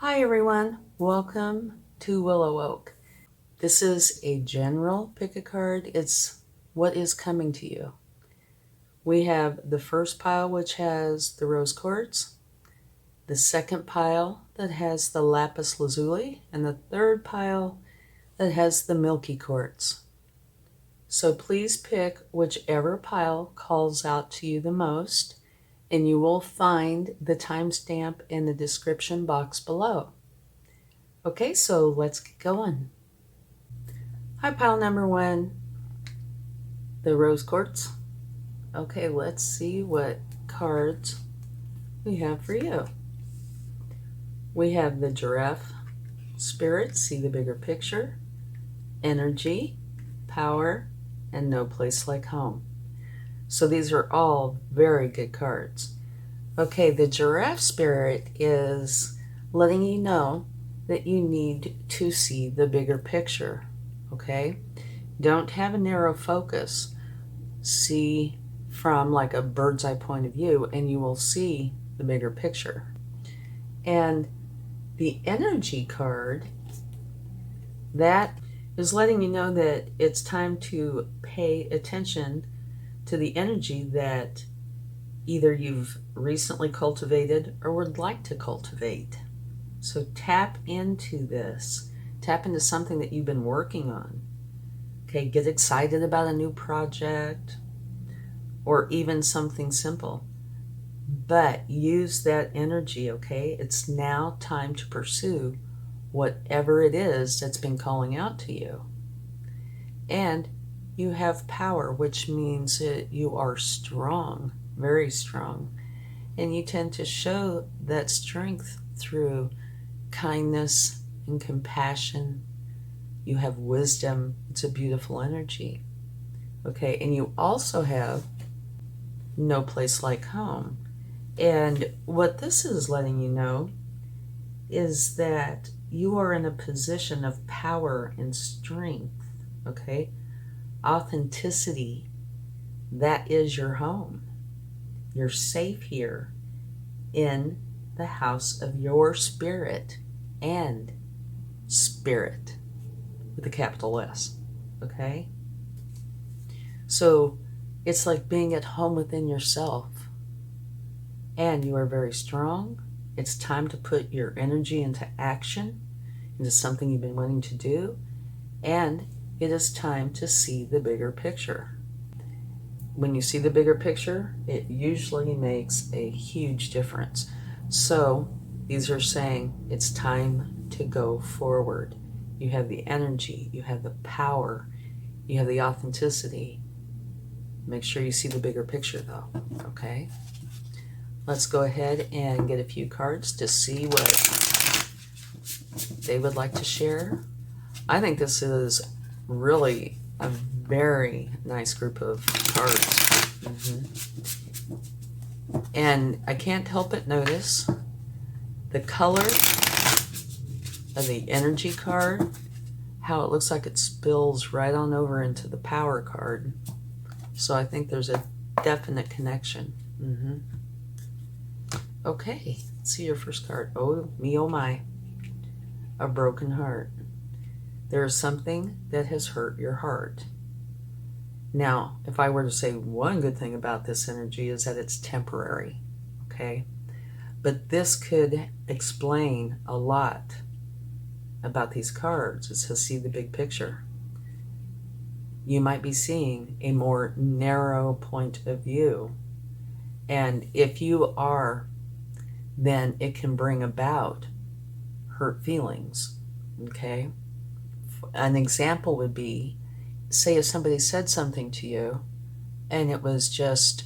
Hi everyone, welcome to WillowOAK. This is a general pick a card. It's what is coming to you. We have the first pile which has the rose quartz, the second pile that has the Lapis Lazuli, and the third pile that has the Milky quartz. So please pick whichever pile calls out to you the most, and you will find the timestamp in the description box below. Okay, so let's get going. Hi, pile number one, the rose quartz. Okay, let's see what cards we have for you. We have the giraffe spirit, see the bigger picture, energy, power, and no place like home. So these are all very good cards. Okay, the giraffe spirit is letting you know that you need to see the bigger picture, okay? Don't have a narrow focus. See from like a bird's eye point of view and you will see the bigger picture. And the energy card, that is letting you know that it's time to pay attention to the energy that either you've recently cultivated or would like to cultivate. So tap into this. Tap into something that you've been working on. Okay, get excited about a new project or even something simple. But use that energy, okay? It's now time to pursue whatever it is that's been calling out to you. And you have power, which means that you are strong, very strong. And you tend to show that strength through kindness and compassion. You have wisdom. It's a beautiful energy. Okay, and you also have no place like home. And what this is letting you know is that you are in a position of power and strength. Okay, authenticity, that is your home. You're safe here in the house of your spirit and spirit with a capital S, okay? So it's like being at home within yourself, and you are very strong. It's time to put your energy into action, into something you've been wanting to do, and it is time to see the bigger picture. When you see the bigger picture, it usually makes a huge difference. So these are saying it's time to go forward. You have the energy, you have the power, you have the authenticity. Make sure you see the bigger picture though, okay? Let's go ahead and get a few cards to see what they would like to share. I think this is really a very nice group of cards. And I can't help but notice the color of the energy card, how it looks like it spills right on over into the power card. So I think there's a definite connection. Okay, let's see your first card. Oh, me, oh my. A broken heart. There is something that has hurt your heart. Now, if I were to say one good thing about this energy is that it's temporary, okay? But this could explain a lot about these cards. It says see the big picture. You might be seeing a more narrow point of view. And if you are, then it can bring about hurt feelings, okay? An example would be, say if somebody said something to you and it was just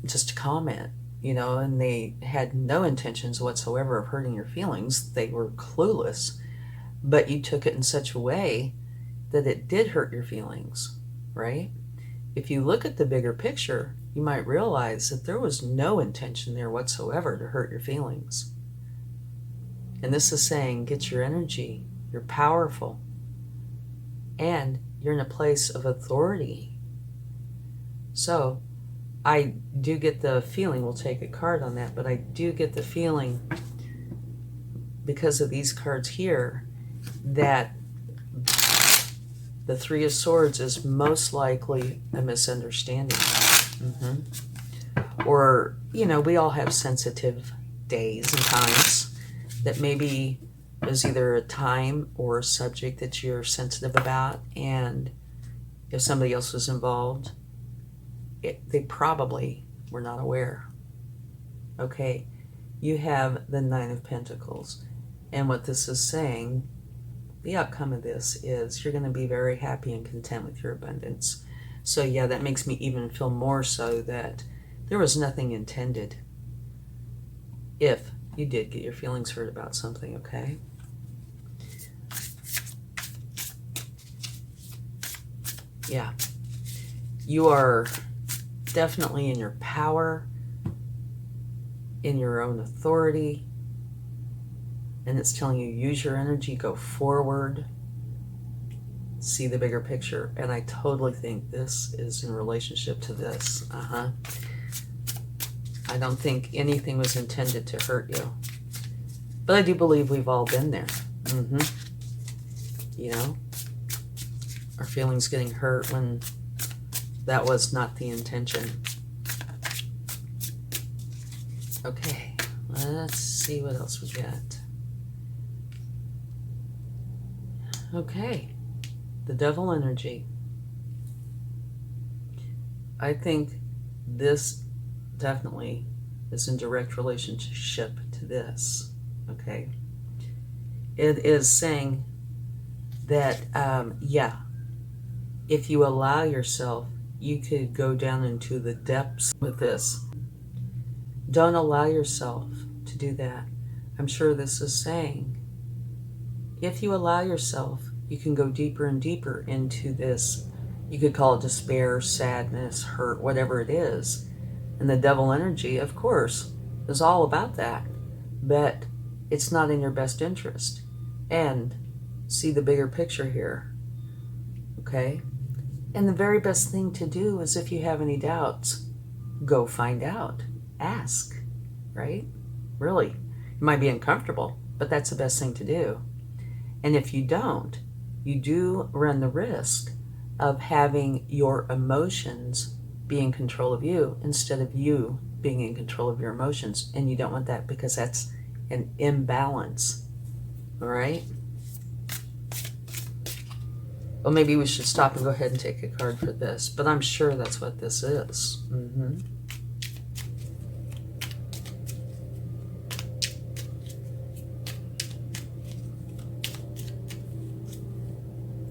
a comment, and they had no intentions whatsoever of hurting your feelings. They were clueless, but you took it in such a way that it did hurt your feelings, right? If you look at the bigger picture, you might realize that there was no intention there whatsoever to hurt your feelings. And this is saying, get your energy, you're powerful, and you're in a place of authority. So I do get the feeling, we'll take a card on that, but I do get the feeling because of these cards here, that the Three of Swords is most likely a misunderstanding. Or, you know, we all have sensitive days and times that maybe there's either a time or a subject that you're sensitive about, and if somebody else was involved, they probably were not aware. Okay, you have the Nine of Pentacles, and what this is saying, the outcome of this is you're going to be very happy and content with your abundance. So yeah, that makes me even feel more so that there was nothing intended if you did get your feelings hurt about something, okay? Yeah. You are definitely in your power, in your own authority, and it's telling you use your energy, go forward, see the bigger picture. And I totally think this is in relationship to this. I don't think anything was intended to hurt you, but I do believe we've all been there. You know, our feelings getting hurt when that was not the intention. Okay, let's see what else we got. Okay, the Devil energy. I think this definitely is in direct relationship to this, okay? It is saying that, yeah, if you allow yourself, you could go down into the depths with this. Don't allow yourself to do that. I'm sure this is saying, if you allow yourself, you can go deeper and deeper into this. You could call it despair, sadness, hurt, whatever it is. And the Devil energy, of course, is all about that. But it's not in your best interest. And see the bigger picture here. Okay? And the very best thing to do is, if you have any doubts, go find out. Ask. Right? Really. It might be uncomfortable, but that's the best thing to do. And if you don't, you do run the risk of having your emotions be in control of you instead of you being in control of your emotions. And you don't want that, because that's an imbalance. All right? Well, maybe we should stop and go ahead and take a card for this, but I'm sure that's what this is.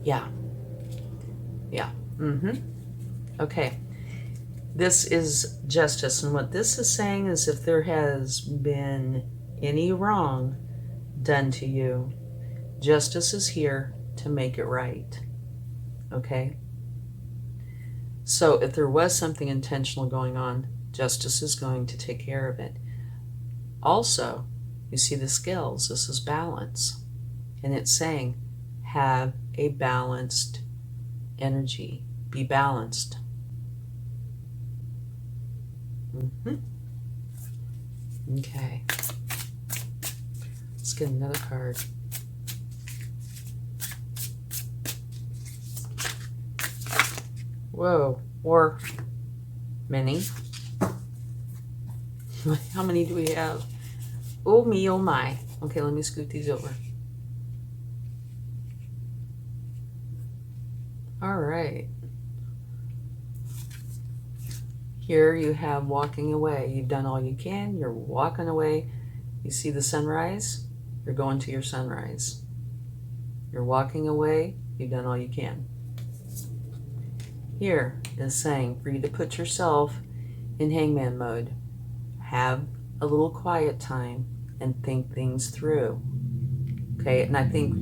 Yeah. Yeah. Okay. This is justice, and what this is saying is, if there has been any wrong done to you, justice is here to make it right. Okay? So if there was something intentional going on, justice is going to take care of it. Also, you see the scales. This is balance. And it's saying, have a balanced energy. Be balanced. Okay. Let's get another card. Whoa. Or many. How many do we have? Oh me, oh my. Okay, let me scoot these over. All right. Here you have walking away. You've done all you can. You're walking away. You see the sunrise? You're going to your sunrise. You're walking away. You've done all you can. Here is saying for you to put yourself in hangman mode. Have a little quiet time and think things through. Okay, and I think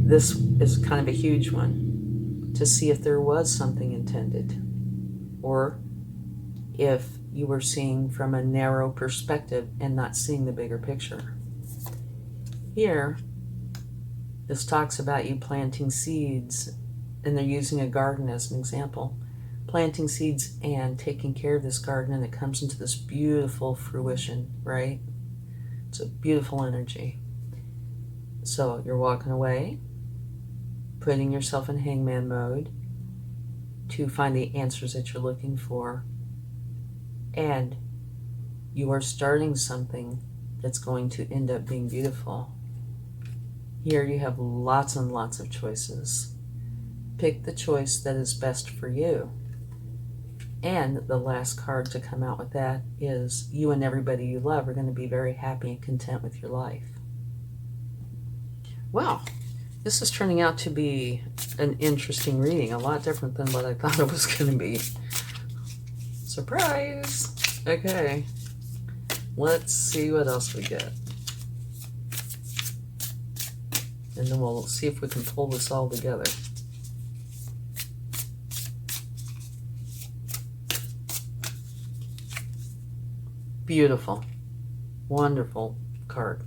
this is kind of a huge one, to see if there was something intended, or if you were seeing from a narrow perspective and not seeing the bigger picture. Here, this talks about you planting seeds, and they're using a garden as an example. Planting seeds and taking care of this garden, and it comes into this beautiful fruition, right? It's a beautiful energy. So you're walking away, putting yourself in hangman mode to find the answers that you're looking for, and you are starting something that's going to end up being beautiful. Here you have lots and lots of choices. Pick the choice that is best for you. And the last card to come out with that is you and everybody you love are going to be very happy and content with your life. Well, this is turning out to be an interesting reading, a lot different than what I thought it was going to be. Surprise! Okay, let's see what else we get. And then we'll see if we can pull this all together. Beautiful, wonderful card.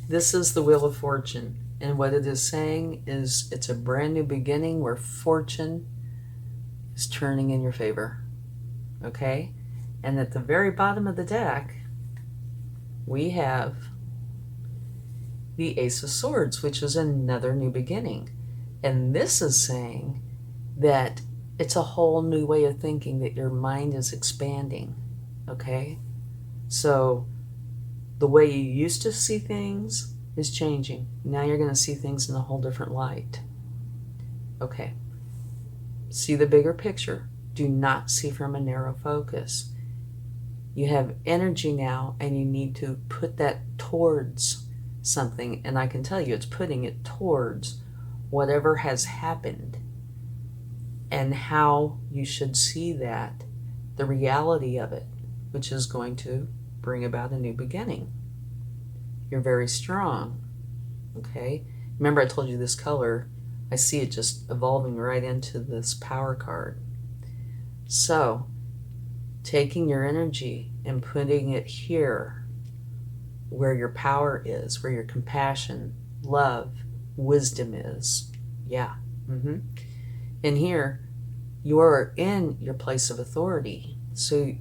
This is the Wheel of Fortune, and what it is saying is it's a brand new beginning where fortune is turning in your favor, okay? And at the very bottom of the deck, we have the Ace of Swords, which is another new beginning. And this is saying that it's a whole new way of thinking, that your mind is expanding, okay? So the way you used to see things is changing. Now you're going to see things in a whole different light. Okay. See the bigger picture. Do not see from a narrow focus. You have energy now, and you need to put that towards something. And I can tell you it's putting it towards whatever has happened and how you should see that, the reality of it, which is going to bring about a new beginning. You're very strong, okay? Remember I told you this color, I see it just evolving right into this power card. So, taking your energy and putting it here, where your power is, where your compassion, love, wisdom is. Yeah. And here, you are in your place of authority. So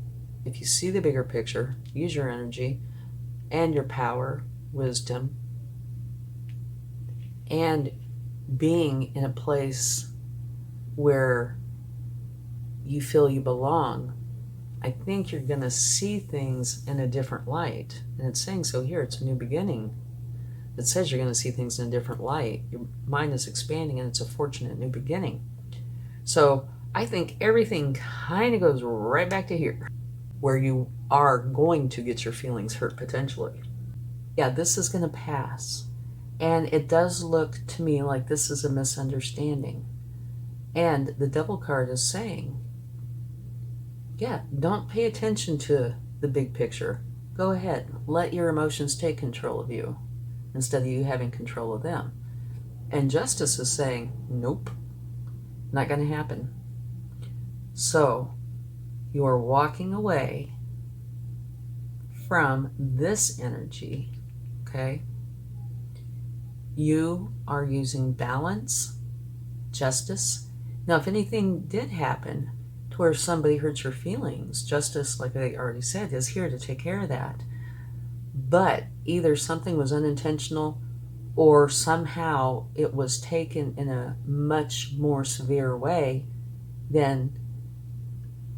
if you see the bigger picture, use your energy and your power, wisdom, and being in a place where you feel you belong, I think you're going to see things in a different light. And it's saying so here, it's a new beginning. It says you're going to see things in a different light. Your mind is expanding, and it's a fortunate new beginning. So I think everything kind of goes right back to here, where you are going to get your feelings hurt potentially. Yeah, this is going to pass. And it does look to me like this is a misunderstanding. And the Devil card is saying, yeah, don't pay attention to the big picture. Go ahead. Let your emotions take control of you instead of you having control of them. And Justice is saying, nope, not going to happen. So you are walking away from this energy, okay? You are using balance, justice. Now, if anything did happen to where somebody hurts your feelings, Justice, like I already said, is here to take care of that. But either something was unintentional or somehow it was taken in a much more severe way than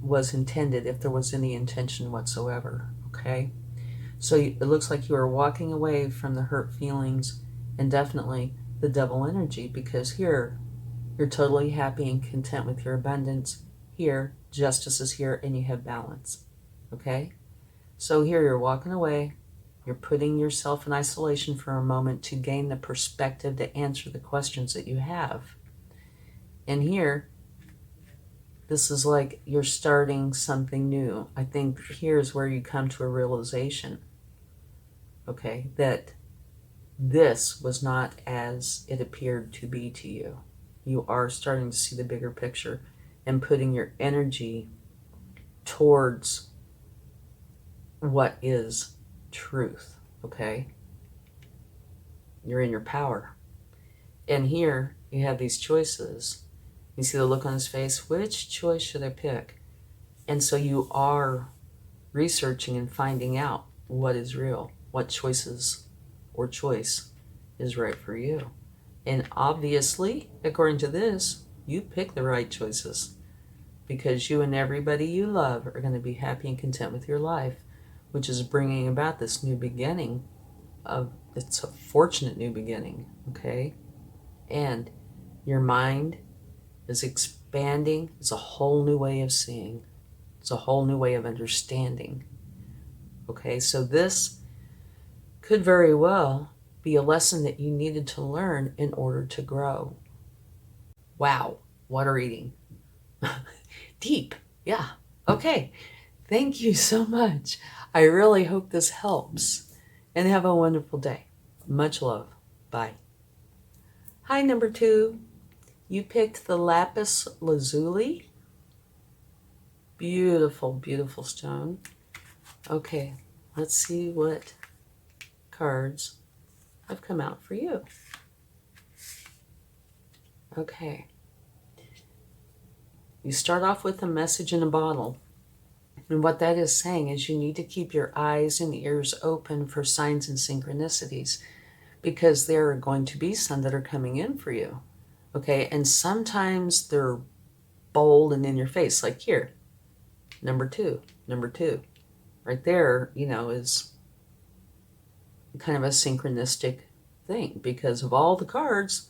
was intended, if there was any intention whatsoever, okay? So it looks like you are walking away from the hurt feelings and definitely the Devil energy, because here you're totally happy and content with your abundance. Here, Justice is here and you have balance, okay? So here you're walking away, you're putting yourself in isolation for a moment to gain the perspective to answer the questions that you have. And here, this is like you're starting something new. I think here's where you come to a realization, okay, that this was not as it appeared to be to you. You are starting to see the bigger picture and putting your energy towards what is truth, okay? You're in your power. And here you have these choices. You see the look on his face. Which choice should I pick? And so you are researching and finding out what is real, what choices or choice is right for you. And obviously, according to this, you pick the right choices because you and everybody you love are going to be happy and content with your life, which is bringing about this new beginning it's a fortunate new beginning, okay? And your mind is expanding. It's a whole new way of seeing. It's a whole new way of understanding. Okay, so this could very well be a lesson that you needed to learn in order to grow. Wow, what a reading. Deep, yeah. Okay, thank you so much. I really hope this helps. And have a wonderful day. Much love. Bye. Hi, number 2. You picked the Lapis Lazuli. Beautiful, beautiful stone. Okay, let's see what cards have come out for you. Okay. You start off with a message in a bottle. And what that is saying is you need to keep your eyes and ears open for signs and synchronicities because there are going to be some that are coming in for you. Okay, and sometimes they're bold and in your face, like here, number 2. Right there, is kind of a synchronistic thing because of all the cards,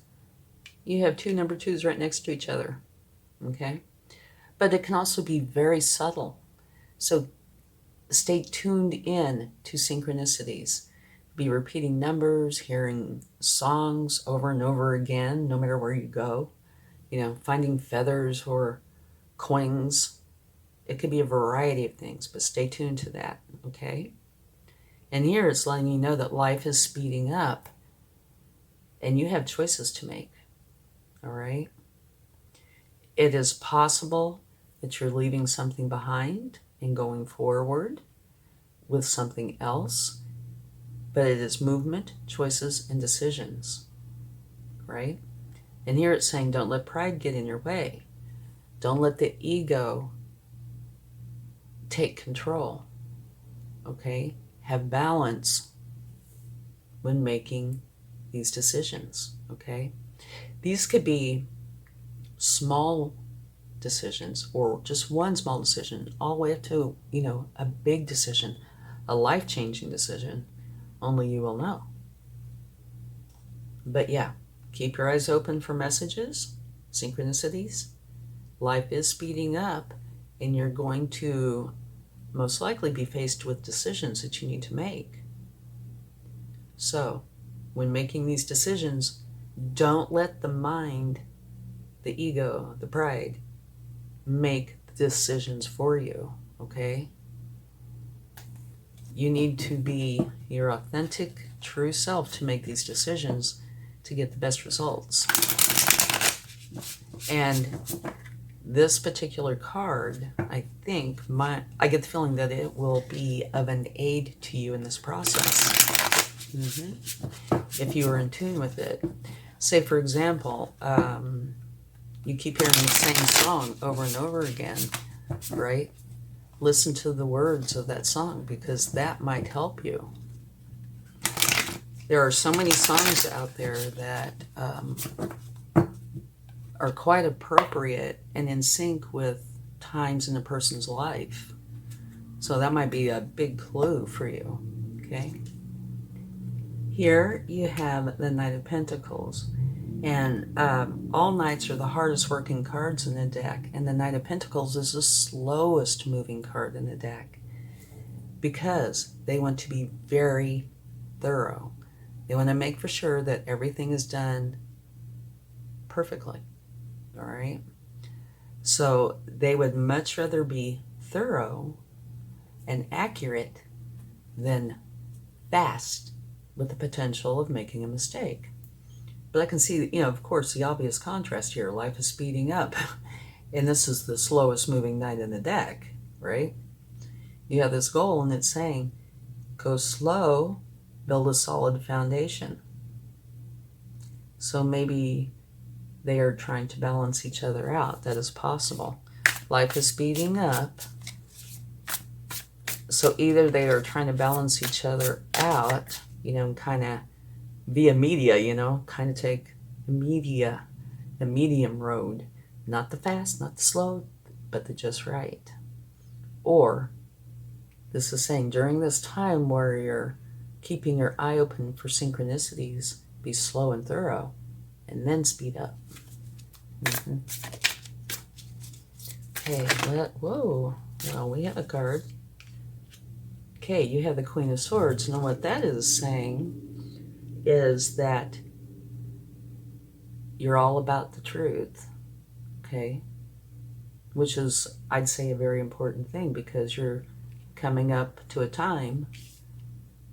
you have 2 number 2s right next to each other. Okay, but it can also be very subtle. So stay tuned in to synchronicities. Be repeating numbers, hearing songs over and over again, no matter where you go. Finding feathers or coins. It could be a variety of things, but stay tuned to that, okay? And here it's letting you know that life is speeding up and you have choices to make, all right? It is possible that you're leaving something behind and going forward with something else, but it is movement, choices, and decisions, right? And here it's saying don't let pride get in your way. Don't let the ego take control, okay? Have balance when making these decisions, okay? These could be small decisions or just one small decision all the way up to, a big decision, a life-changing decision. Only you will know. But yeah, keep your eyes open for messages, synchronicities. Life is speeding up and you're going to most likely be faced with decisions that you need to make. So when making these decisions, don't let the mind, the ego, the pride, make the decisions for you, okay? You need to be your authentic, true self to make these decisions to get the best results. And this particular card, I think, I get the feeling that it will be of an aid to you in this process. If you are in tune with it. Say, for example, you keep hearing the same song over and over again, right? Listen to the words of that song because that might help you. There are so many songs out there that are quite appropriate and in sync with times in a person's life. So that might be a big clue for you, okay? Here you have the Knight of Pentacles. And all Knights are the hardest working cards in the deck. And the Knight of Pentacles is the slowest moving card in the deck because they want to be very thorough. They want to make for sure that everything is done perfectly. All right? So they would much rather be thorough and accurate than fast with the potential of making a mistake. But I can see, of course, the obvious contrast here. Life is speeding up. And this is the slowest moving knight in the deck, right? You have this goal, and it's saying, go slow, build a solid foundation. So maybe they are trying to balance each other out. That is possible. Life is speeding up. So either they are trying to balance each other out, and kind of via media, you know, kind of take media, the medium road, not the fast, not the slow, but the just right. Or this is saying during this time where you're keeping your eye open for synchronicities, be slow and thorough, and then speed up. Mm-hmm. Okay, whoa, well, we have a card. Okay, you have the Queen of Swords. Now what that is saying is that you're all about the truth, okay? Which is, I'd say, a very important thing because you're coming up to a time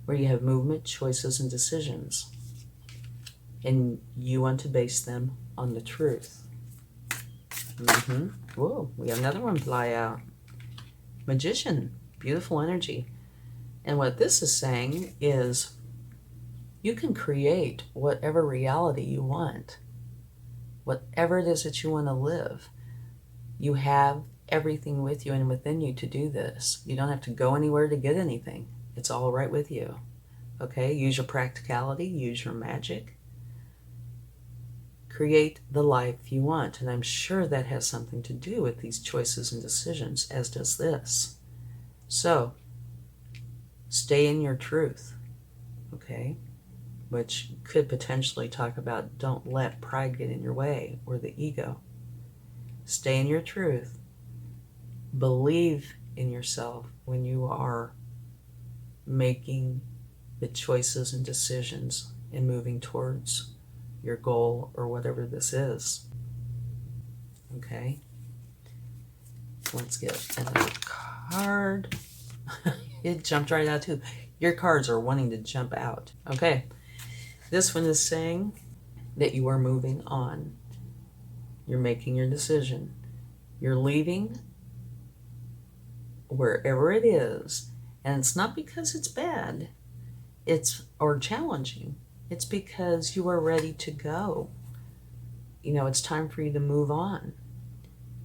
where you have movement, choices, and decisions. And you want to base them on the truth. Mm-hmm. Whoa, we have another one fly out. Magician, beautiful energy. And what this is saying is you can create whatever reality you want. Whatever it is that you want to live. You have everything with you and within you to do this. You don't have to go anywhere to get anything. It's all right with you. Okay? Use your practicality. Use your magic. Create the life you want. And I'm sure that has something to do with these choices and decisions, as does this. So, stay in your truth. Okay? Which could potentially talk about don't let pride get in your way or the ego. Stay in your truth. Believe in yourself when you are making the choices and decisions and moving towards your goal or whatever this is. Okay? Let's get another card. It jumped right out too. Your cards are wanting to jump out. Okay. This one is saying that you are moving on. You're making your decision. You're leaving wherever it is. And it's not because it's bad or challenging. It's because you are ready to go. You know, it's time for you to move on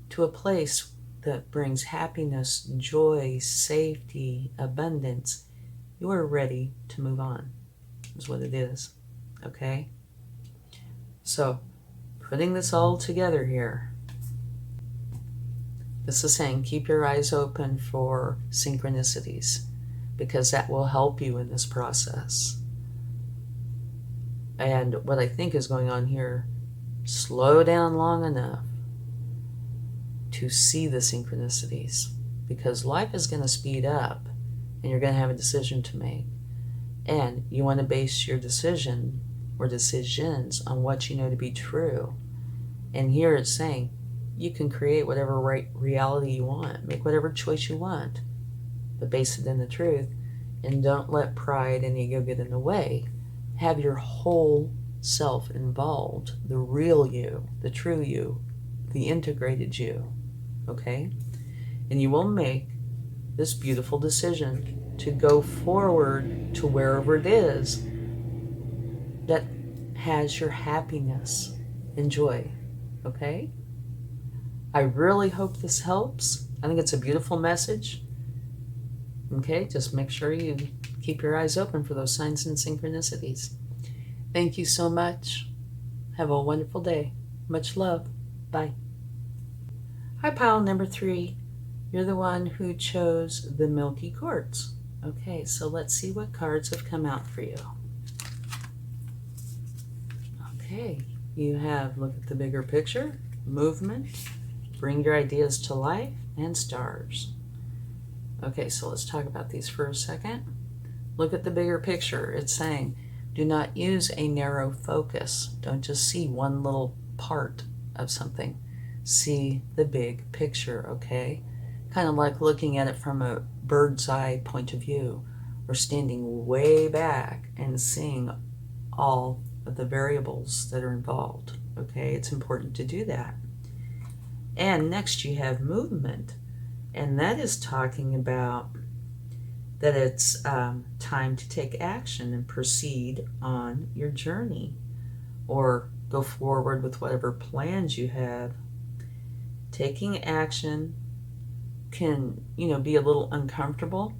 to a place that brings happiness, joy, safety, abundance. You are ready to move on, is what it is. Okay? So, putting this all together here, this is saying keep your eyes open for synchronicities because that will help you in this process. And what I think is going on here, slow down long enough to see the synchronicities because life is going to speed up and you're going to have a decision to make. And you want to base your decision or decisions on what you know to be true. And here it's saying you can create whatever reality you want, make whatever choice you want, but base it in the truth and don't let pride and ego get in the way. Have your whole self involved, the real you, the true you, the integrated you, okay? And you will make this beautiful decision to go forward to wherever it is that has your happiness and joy, okay? I really hope this helps. I think it's a beautiful message. Okay, just make sure you keep your eyes open for those signs and synchronicities. Thank you so much. Have a wonderful day. Much love. Bye. Hi, pile number 3. You're the one who chose the Milky Quartz. Okay, so let's see what cards have come out for you. Okay, you have look at the bigger picture, movement, bring your ideas to life, and stars. Okay, so let's talk about these for a second. Look at the bigger picture. It's saying, do not use a narrow focus. Don't just see one little part of something. See the big picture, okay? Kind of like looking at it from a bird's eye point of view, or standing way back and seeing all of the variables that are involved, okay? It's important to do that. And next you have movement. And that is talking about that it's time to take action and proceed on your journey or go forward with whatever plans you have. Taking action can, be a little uncomfortable,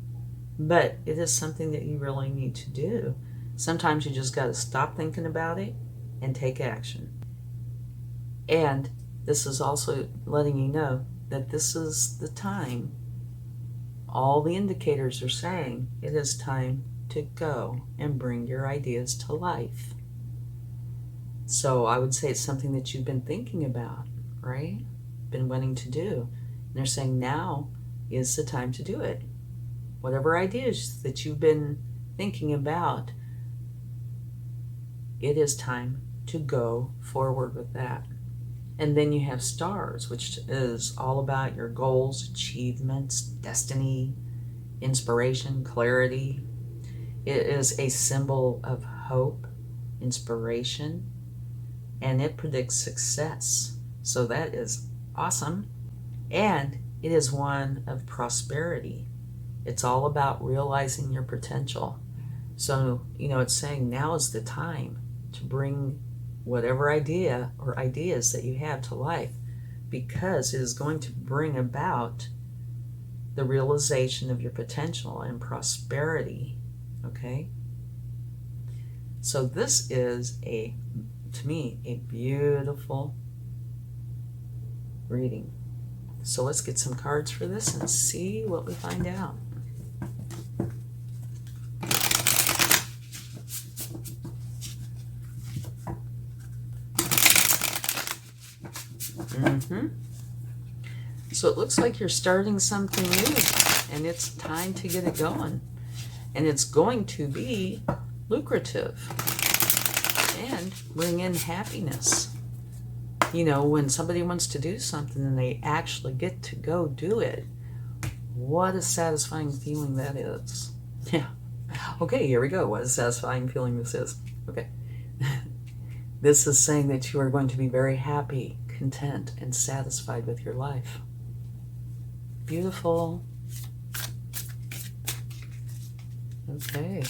but it is something that you really need to do. Sometimes you just got to stop thinking about it and take action. And this is also letting you know that this is the time. All the indicators are saying it is time to go and bring your ideas to life. So I would say it's something that you've been thinking about, right? Been wanting to do. And they're saying now is the time to do it. Whatever ideas that you've been thinking about, it is time to go forward with that. And then you have stars, which is all about your goals, achievements, destiny, inspiration, clarity. It is a symbol of hope, inspiration, and it predicts success. So that is awesome. And it is one of prosperity. It's all about realizing your potential. So, it's saying now is the time to bring whatever idea or ideas that you have to life, because it is going to bring about the realization of your potential and prosperity. Okay? So this is to me, a beautiful reading. So let's get some cards for this and see what we find out. So it looks like you're starting something new, and it's time to get it going. And it's going to be lucrative and bring in happiness. When somebody wants to do something and they actually get to go do it, what a satisfying feeling that is. Yeah. Okay, here we go. What a satisfying feeling this is. Okay. This is saying that you are going to be very happy, content, and satisfied with your life. Beautiful. Okay.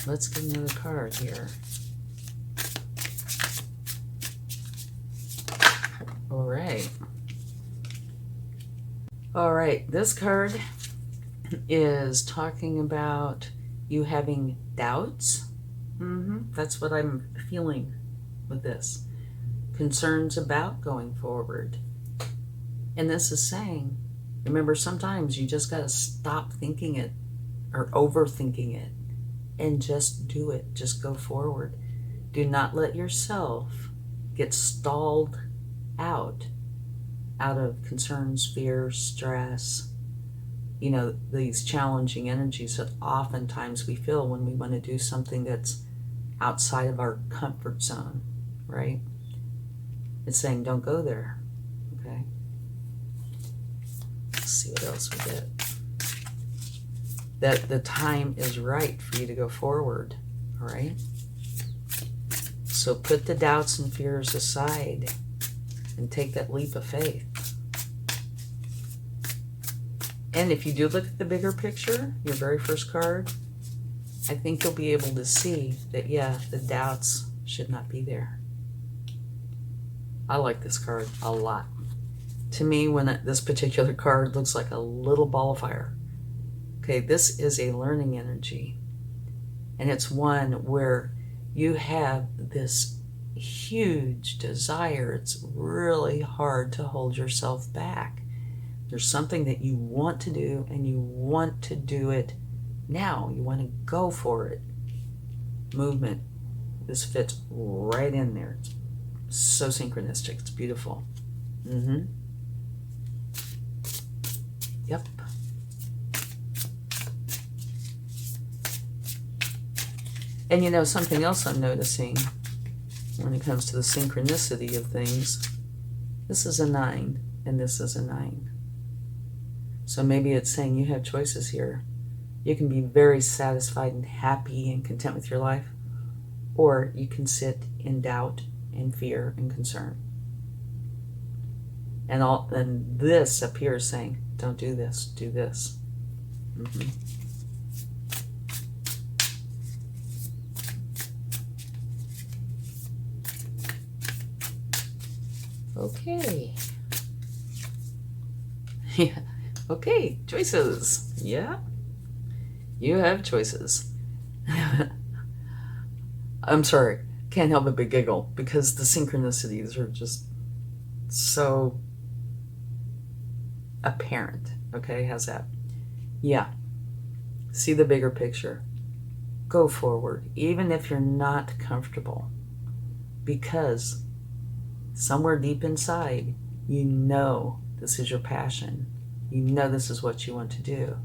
Let's get another card here. All right. All right. This card is talking about you having doubts. That's what I'm feeling with this. Concerns about going forward. And this is saying, remember, sometimes you just got to stop thinking it or overthinking it and just do it. Just go forward. Do not let yourself get stalled out of concerns, fears, stress, these challenging energies that oftentimes we feel when we want to do something that's outside of our comfort zone, right? It's saying don't go there, okay? Let's see what else we get. That the time is right for you to go forward, all right? So put the doubts and fears aside and take that leap of faith. And if you do look at the bigger picture, your very first card, I think you'll be able to see that, the doubts should not be there. I like this card a lot. To me, when this particular card looks like a little ball of fire. Okay, this is a learning energy. And it's one where you have this huge desire. It's really hard to hold yourself back. There's something that you want to do, and you want to do it now. You want to go for it. Movement. This fits right in there. It's so synchronistic. It's beautiful. Yep. And something else I'm noticing when it comes to the synchronicity of things, this is a 9 and this is a 9. So maybe it's saying you have choices here. You can be very satisfied and happy and content with your life, or you can sit in doubt and fear and concern. And this up here is saying, don't do this, do this. Okay. Yeah. Okay, choices. Yeah. You have choices. I'm sorry, can't help but giggle because the synchronicities are just so apparent. Okay, how's that? Yeah, see the bigger picture. Go forward, even if you're not comfortable, because somewhere deep inside, you know this is your passion. You know this is what you want to do.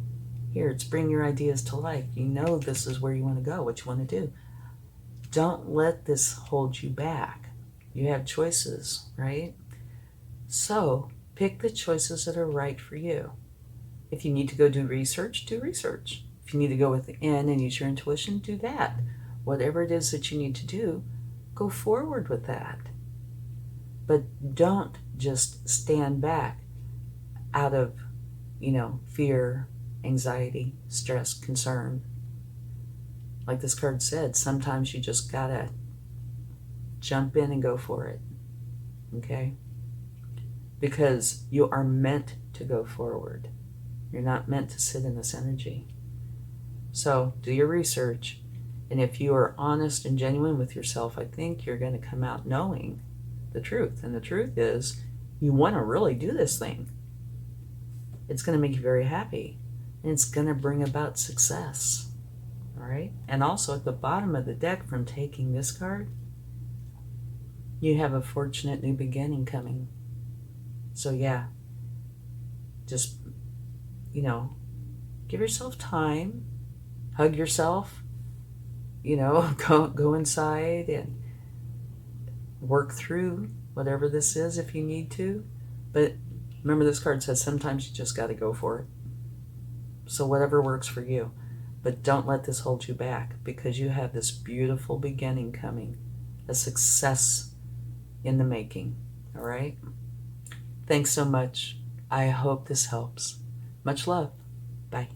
Here, it's bring your ideas to life. You know this is where you want to go, what you want to do. Don't let this hold you back. You have choices, right? So pick the choices that are right for you. If you need to go do research, do research. If you need to go within and use your intuition, do that. Whatever it is that you need to do, go forward with that. But don't just stand back out of, fear, anxiety, stress, concern. Like this card said, sometimes you just gotta jump in and go for it. Okay? Because you are meant to go forward. You're not meant to sit in this energy. So do your research. And if you are honest and genuine with yourself, I think you're going to come out knowing the truth. And the truth is, you want to really do this thing. It's going to make you very happy. And it's going to bring about success. All right? And also at the bottom of the deck from taking this card, you have a fortunate new beginning coming. So yeah, just, give yourself time, hug yourself, go inside and work through whatever this is if you need to. But remember, this card says sometimes you just got to go for it. So whatever works for you. But don't let this hold you back, because you have this beautiful beginning coming, a success in the making. All right? Thanks so much. I hope this helps. Much love. Bye.